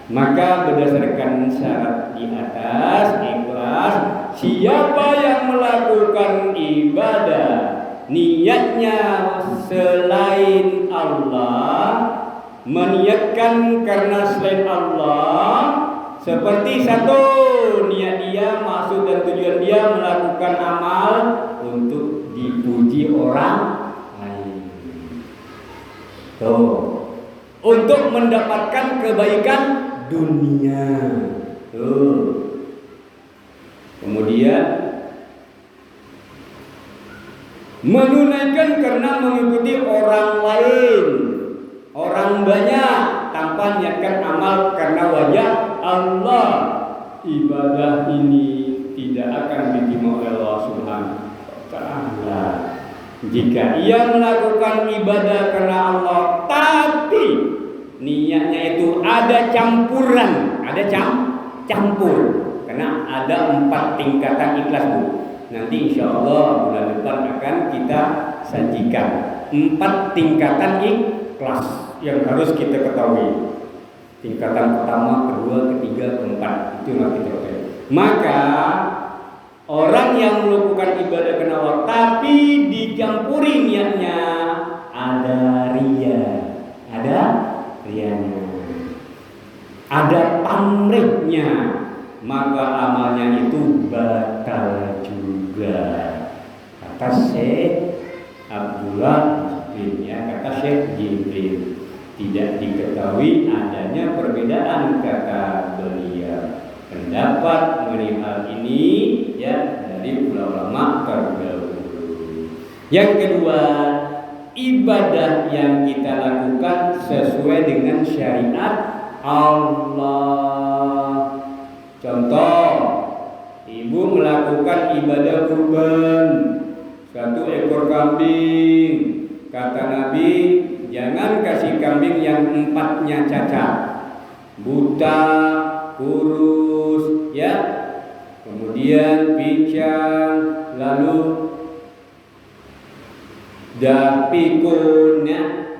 [SPEAKER 1] Maka berdasarkan syarat di atas, ikhlas, siapa yang melakukan ibadah niatnya selain Allah, meniatkan karena selain Allah, seperti satu niat dia, maksud dan tujuan dia melakukan amal untuk dipuji orang lain. Tuh, untuk mendapatkan kebaikan dunia. Tuh. Kemudian menunaikan karena mengikuti orang lain, orang banyak, tanpa niatkan amal karena wajah Allah. Ibadah ini tidak akan diterima oleh Allah Subhanahu wa Ta'ala. Jika ia melakukan ibadah karena Allah, tapi niatnya itu ada campuran, ada campur, karena ada 4 tingkatan ikhlas, Bu. Nanti insya Allah bulan depan akan kita sajikan 4 tingkatan ikhlas yang harus kita ketahui. Tingkatan pertama, kedua, ketiga, keempat, itu nanti kita. Maka orang yang melakukan ibadah karena Allah tapi dicampuri niatnya ada rianya, ada pamrihnya, maka amalnya itu batal juga. Kata Syekh Abdullah bin, ya, kata Syekh Jibril. Tidak diketahui adanya perbedaan, kata beliau. Pendapat mengenai hal ini ya dari ulama terdahulu. Yang kedua, ibadah yang kita lakukan sesuai dengan syariat Allah. Contoh, ibu melakukan ibadah kurban 1 ekor kambing. Kata Nabi, jangan kasih kambing yang 4-nya cacat, buta, kurus, ya, kemudian pincang, lalu dapikunnya.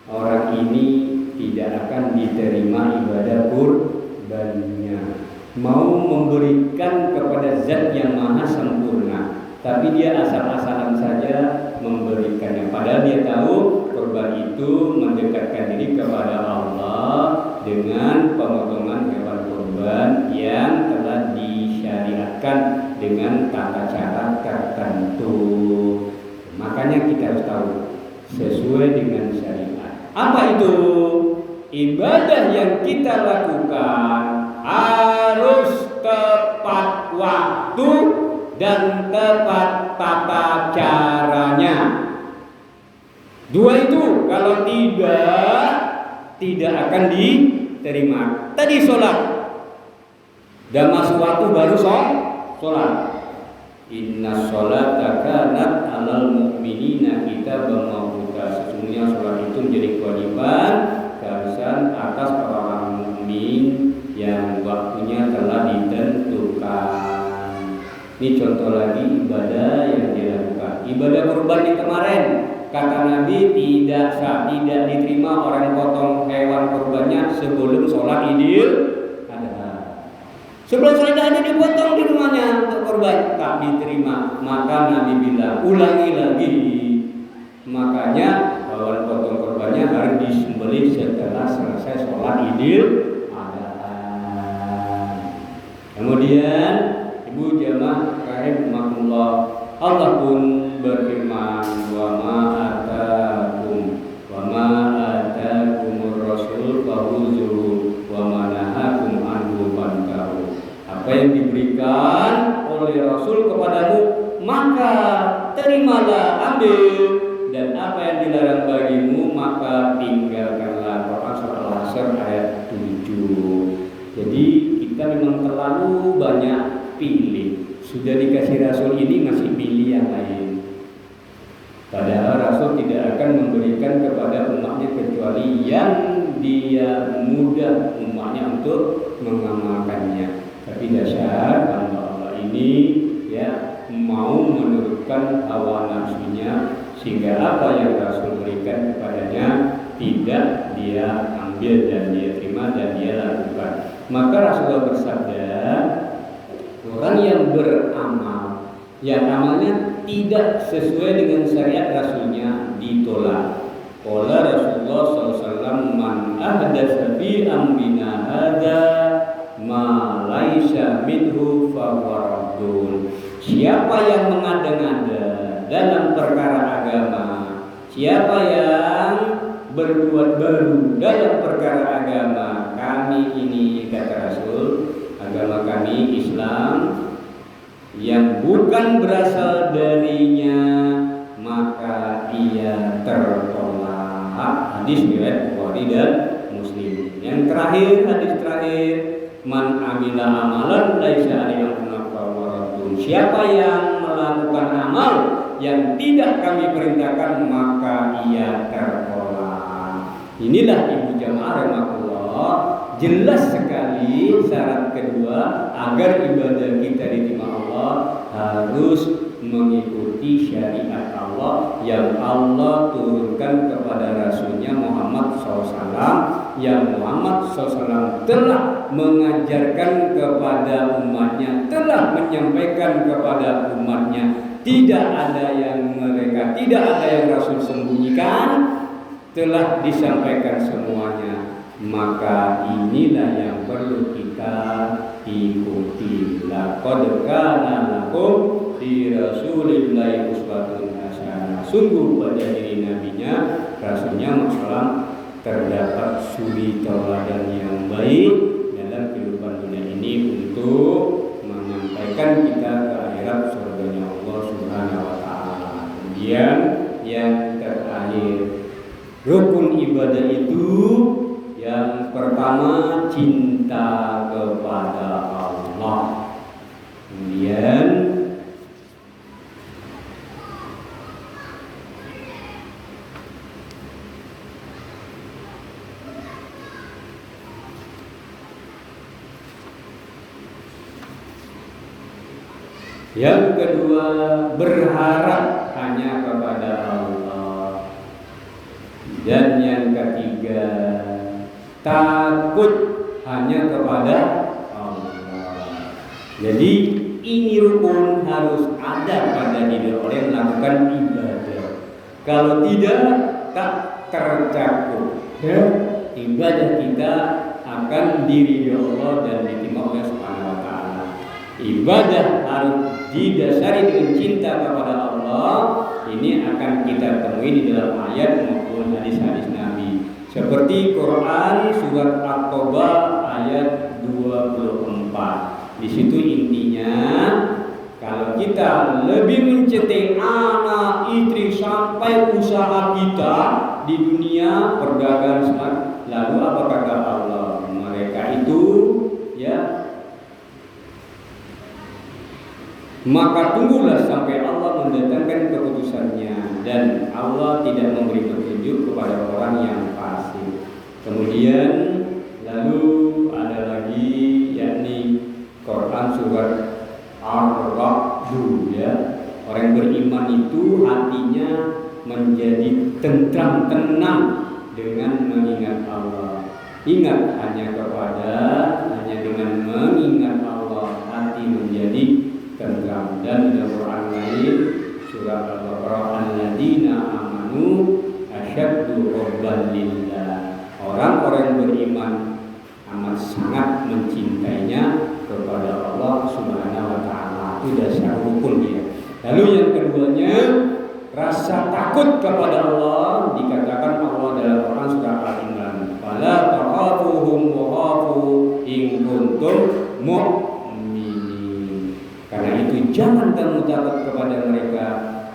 [SPEAKER 1] Orang ini tidak akan diterima ibadah kurbannya. Mau memberikan kepada zat yang maha sempurna, tapi dia asal-asalan saja memberikannya. Padahal dia tahu kurban itu mendekatkan diri kepada Allah dengan pemotongan hewan kurban yang telah disyariatkan dengan tata cara tertentu. Makanya kita harus tahu sesuai dengan syariat. Apa itu? Ibadah yang kita lakukan harus tepat waktu dan tepat tata caranya. 2 itu kalau tidak akan diterima. Tadi sholat, dan masuk waktu baru sholat. Inna sholata kanat alal mu'minina kitaban mawquta. Sesungguhnya sholat itu menjadi kewajiban keharusan atas orang mukmin yang waktunya telah ditentukan. Ini contoh lagi ibadah yang dilakukan. Ibadah kurban yang kemarin, kata Nabi tidak diterima orang potong hewan kurbannya sebelum sholat Idul. Sebelum sholat Idul dipotong di rumahnya untuk kurban, tak diterima. Maka Nabi bilang, ulangi lagi. Makanya hewan potong kurbannya harus disembelih setelah selesai sholat Idul Adha. Kemudian ibu jamaah rahimakumullah, Allah pun berfirman, wa ma atakumur rasul fahuzuhu wa ma nahakum anhu fantahu. Apa yang diberikan oleh Rasul kepadamu maka terimalah, ambil, dan apa yang dilarang bagimu maka tinggalkanlah. Quran surah Al-Asr ayat 7. Jadi kita memang terlalu banyak pilih. Sudah dikasih Rasul ini masih pilih yang lain. Padahal Rasul tidak akan memberikan kepada umatnya kecuali yang dia mudah umatnya untuk mengamalkannya. Tapi dasar Allah ini ya mau menurutkan hawa nafsunya, sehingga apa yang Rasul berikan kepadanya tidak dia ambil dan dia terima. terima dan dia lakukan. Maka Rasulullah bersabda, orang yang beramal yang amalnya tidak sesuai dengan syariat Rasulnya ditolak. Qala Rasulullah SAW, man ahdatsa fi amrina hadza ma laisa minhu fahuwa raddun. Siapa yang mengada-ngada dalam perkara agama, siapa yang berbuat baru dalam perkara agama kami ini, kata Rasul, agama kami Islam, yang bukan berasal darinya, maka ia tertolak. Hadis riwayat Bukhari dan Muslim. Yang terakhir, hadis terakhir, man amila amalan laisa alaihi amruna fahuwa raddun. Siapa yang melakukan amal yang tidak kami perintahkan, maka ia tertolak. Inilah ibu jamaah rahmatullah, jelas sekali syarat kedua agar ibadah kita diterima Allah harus mengikuti syariat Allah yang Allah turunkan kepada Rasulnya Muhammad SAW, yang Muhammad SAW telah mengajarkan kepada umatnya, telah menyampaikan kepada umatnya. Tidak ada yang mereka, tidak ada yang Rasul sembunyikan, telah disampaikan semuanya. Maka inilah yang perlu kita ikuti. Laqad kana lakum fi Rasulillahi uswatun hasanah. Sungguh pada diri nabinya, Rasulnya Muhammad terdapat suri tauladan yang baik dalam kehidupan dunia ini untuk menyampaikan kita ke akhirat surganya Allah Subhanahu wa taala. Kemudian yang terakhir, rukun ibadah itu yang pertama cinta kepada Allah. Kemudian yang kedua, berharap hanya kepada Allah. Dan yang ketiga, takut hanya kepada Allah. Jadi ini rukun harus ada pada diri orang yang melakukan ibadah. Kalau tidak, tak tercakup. Ibadah kita akan diri Allah dan diterima oleh Subhanahu wa taala. Ibadah harus didasari dengan cinta kepada Allah. Ini akan kita temui di dalam ayat maupun hadis-hadis Nabi. Seperti Quran surat At-Taubah ayat 24. Di situ intinya, kalau kita lebih mencintai anak, istri sampai usaha kita di dunia perdagangan semua, lalu apa kata Allah? Mereka itu maka tunggulah sampai Allah mendatangkan keputusannya, dan Allah tidak memberi petunjuk kepada orang yang fasik. Kemudian lalu ada lagi, yakni Quran surat Ar-Ra'd, orang beriman itu hatinya menjadi tentram, tenang dengan mengingat Allah. Ingat hanya dengan mengingat Allah hati menjadi tentram. Dan dalam Quran lain surah Al-Baqarah, alladzina amanu asyaddu hubban lillah. Orang-orang beriman amat sangat mencintainya kepada Allah Subhanahu wa taala. Itu dasar rukun dia. Lalu yang keduanya, rasa takut kepada Allah. Dikatakan Allah dalam Quran surah Al-Imran, fala takhafuhum wa khafu in kuntum mu'minin. Karena itu jangan kamu takut kepada mereka,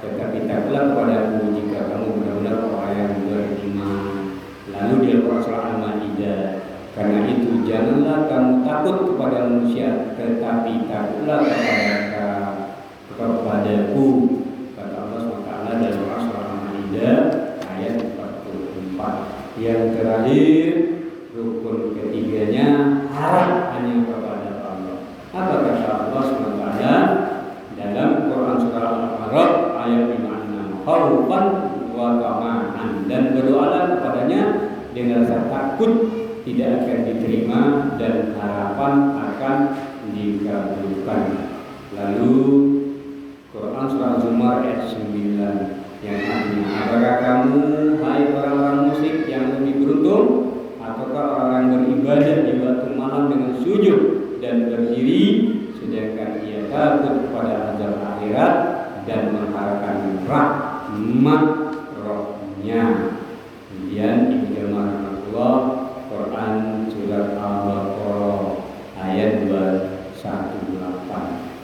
[SPEAKER 1] tetapi takutlah kepadaku jika kamu benar-benar orang yang beriman. Lalu di Al-Quran surah Al-Maidah, karena itu janganlah kamu takut kepada manusia, tetapi takutlah kepadaku, kata Allah SWT dalam surah Al-Maidah ayat 44. Yang terakhir, rukun ketiganya, harap hanya kepada Allah. Apa kata Allah SWT dalam Quran surah Al-A'raf ayat 56? Khaufan wa tama'an, dan berdoalah kepadanya dengan rasa takut tidak akan diterima dan harapan akan dikabulkan. Lalu Quran surah Zumar ayat 9 yang artinya, apakah kamu hai orang-orang musyrik yang lebih beruntung ataukah orang-orang beribadah di waktu malam dengan sujud dan berdiri sedangkan ia takut pada azab akhirat dan mengharapkan rahmat rohnya. Kemudian Ibnu Rahmatullah Quran surat Al-Baqarah ayat 218.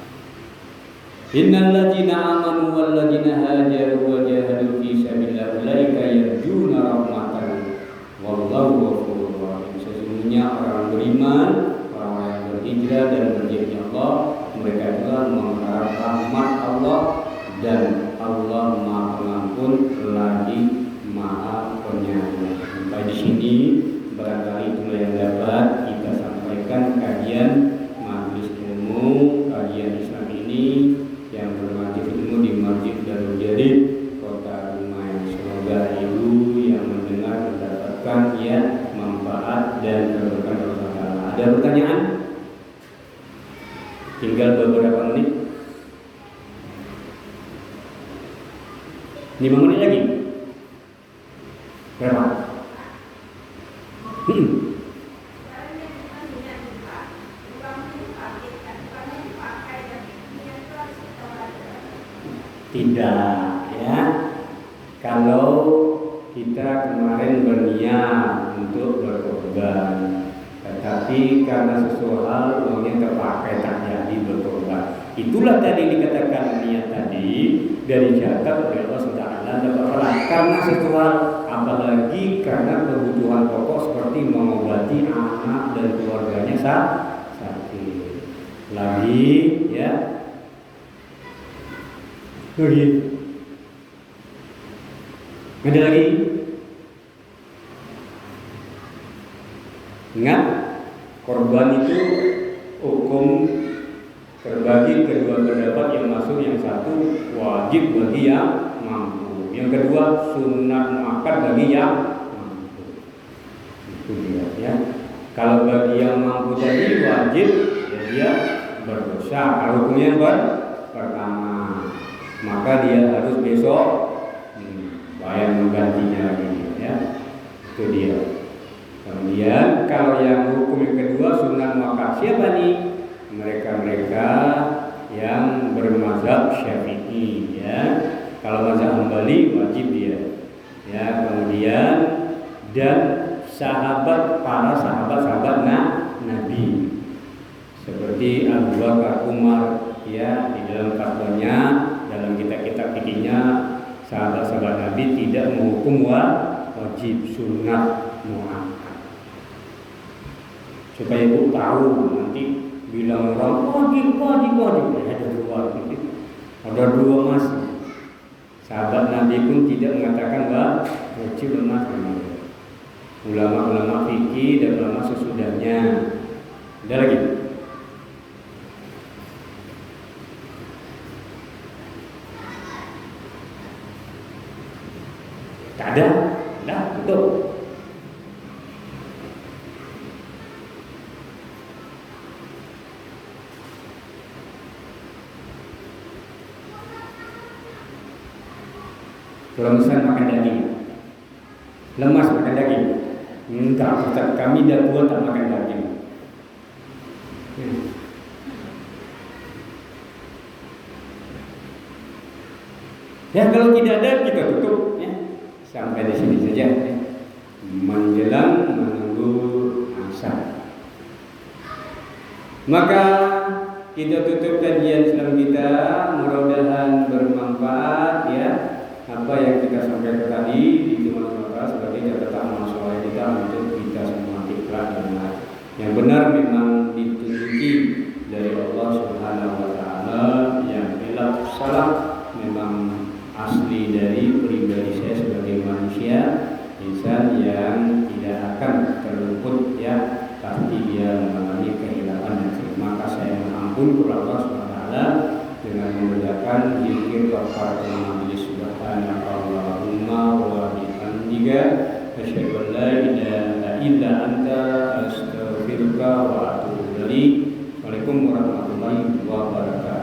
[SPEAKER 1] Innal ladzina amanu wal ladzina hajaru wa jahadu fi sabilillah ulaika yarjuna rahmatan wallahu ghafurur rahim. Sesungguhnya orang beriman, orang yang berhijrah dan berjihad Allah, mereka telah mengharap rahmat Allah dan Allah Maha Pengampun lagi Maha Penyayang. Sampai di sini barangkali itulah yang dapat kita sampaikan kajian majelis ilmu kajian Islam ini yang bermajlis ilmu di Masjid Darul Jadid Kota Dumai. Semoga ibu yang mendengar mendapatkan manfaat dan berkah dari Allah. Ada pertanyaan? Tinggal beberapa menit. 5 menit lagi. Berapa? Tidak, ya. Kalau kita kemarin berniat untuk berkorban, tetapi karena sesuatu hal uangnya terpakai tak jadi berkorban, itulah tadi dikatakan niat tadi dari zakat oleh Allah SWT. Karena sesuatu hal, apalagi karena kebutuhan pokok seperti mengobati anak dan keluarganya sakit. Lagi, ya. Begitu. Ada lagi? Ingat, korban itu hukum terbagi kedua pendapat yang masuk. Yang satu wajib bagi yang mampu, yang kedua sunat muakkad bagi yang mampu. Itu dia, ya. Kalau bagi yang mampu tadi wajib, ya dia berdosa. Kalau hukumnya pertama, maka dia harus besok bayar menggantinya lagi, ya. Itu dia. Kemudian kalau yang hukum yang kedua sunat muakkad, siapa nih? Mereka-mereka yang bermazhab Syafi'i, ya. Kalau mazhab Hambali wajib dia, ya. Kemudian dan para sahabat Nabi seperti Abu Bakar, Umar, ya, di dalam fatwanya, dalam kitab-kitab fikihnya, sahabat-sahabat Nabi tidak menghukum wajib, sunat muakkad. Supaya ibu tahu, nanti bilang orang wajib. Ada dua mas. Sahabat Nabi pun tidak mengatakan wajib mas. Ulama-ulama fikih dan ulama sesudahnya. Ada lagi? Tak ada? Dah, betul. Kalau misalnya makan daging, lemas makan daging, enggak, Ustaz, kami dah tua tak makan daging. Ya kalau tidak ada kita tutup, ya. Sampai di sini saja, ya. Menjelang menunggu asar. Maka kita tutup kajian Islam kita, mudah-mudahan bermanfaat, ya. Apa yang kita sampaikan tadi diterima sebagai catatan masalah kita untuk kita semua ikhlas dan benar. Yang benar memang ditunjuki dari Allah Subhanahu wa taala, yang khilaf salah memang asli dari pribadi saya sebagai manusia, insan yang tidak akan terluput, ya, pasti dia mengalami kehilangan dan maka saya mengampun kepada Allah Subhanahu wa taala dengan mengerjakan zikir kafaratul majlis. Subhanallahumma wa bihamdika asyhadu an la ilaha illa anta Assalamualaikum warahmatullahi wabarakatuh.